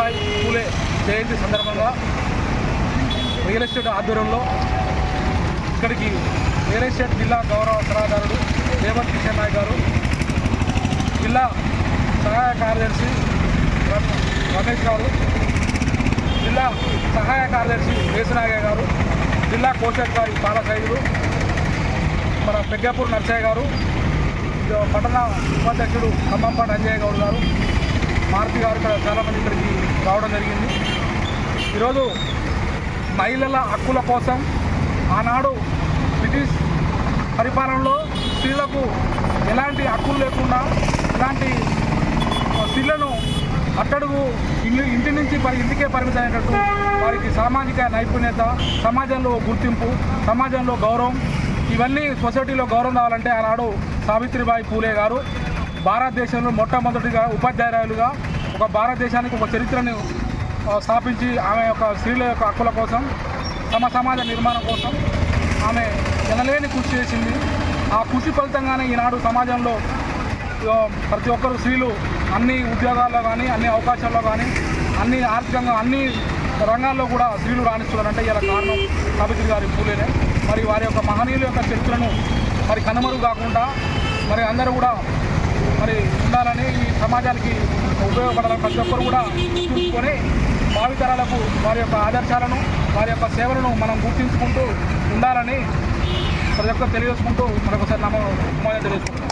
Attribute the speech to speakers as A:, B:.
A: సావిత్రిబాయి పూలే జయంతి సందర్భంగా real estate ఆధ్వర్యంలో ఇక్కడికి రియల్ ఎస్టేట్ జిల్లా గౌరవ సలహాదారుడు రేవంత్ కిషన్ నాయక్ గారు, జిల్లా సహాయ కార్యదర్శి రమేష్ గారు, జిల్లా సహాయ కార్యదర్శి వేసనాగయ్య గారు, జిల్లా కోశాధికారి బాలసైదులు, మన పెగ్గాపూర్ నర్సయ్య గారు, పట్టణ ఉపాధ్యక్షుడు ఖమ్మంపాటి అంజయ్య గౌడ్ గారు, మారుతి గారు ఇక్కడ చాలామంది ఇక్కడికి రావడం జరిగింది. ఈరోజు మహిళల హక్కుల కోసం ఆనాడు బ్రిటిష్ పరిపాలనలో స్త్రీలకు ఎలాంటి హక్కులు లేకుండా ఇలాంటి స్త్రీలను అట్టడుగు ఇంటి నుంచి ఇంటికే పరిమితమైనట్టు వారికి సామాజిక నైపుణ్యత, సమాజంలో గుర్తింపు, సమాజంలో గౌరవం, ఇవన్నీ సొసైటీలో గౌరవం రావాలంటే ఆనాడు సావిత్రిబాయి పూలే గారు భారతదేశంలో మొట్టమొదటిగా ఉపాధ్యాయులుగా ఒక భారతదేశానికి ఒక చరిత్రను స్థాపించి ఆమె యొక్క స్త్రీల యొక్క హక్కుల కోసం, సమాజ నిర్మాణం కోసం ఆమె ఎనలేని కృషి చేసింది. ఆ కృషి ఫలితంగానే ఈనాడు సమాజంలో ప్రతి ఒక్కరు స్త్రీలు అన్ని ఉద్యోగాల్లో కానీ, అన్ని అవకాశాల్లో కానీ, అన్ని ఆర్థికంగా అన్ని రంగాల్లో కూడా స్త్రీలు రాణిస్తున్నారంటే ఇలా కారణం సావిత్రి గారి పూలేనే. మరి వారి యొక్క మహనీయుల యొక్క చరిత్రను మరి కనుమరుగు కాకుండా మరి అందరూ కూడా మరి ఉండాలని, ఈ సమాజానికి ఉపయోగపడాలని ప్రతి ఒక్కరు కూడా చూసుకొని భావితరాలకు వారి యొక్క ఆదర్శాలను, వారి యొక్క సేవలను మనం గుర్తించుకుంటూ ఉండాలని ప్రతి ఒక్కరు తెలియజేసుకుంటూ మరొకసారి తెలియజేసుకుంటాం.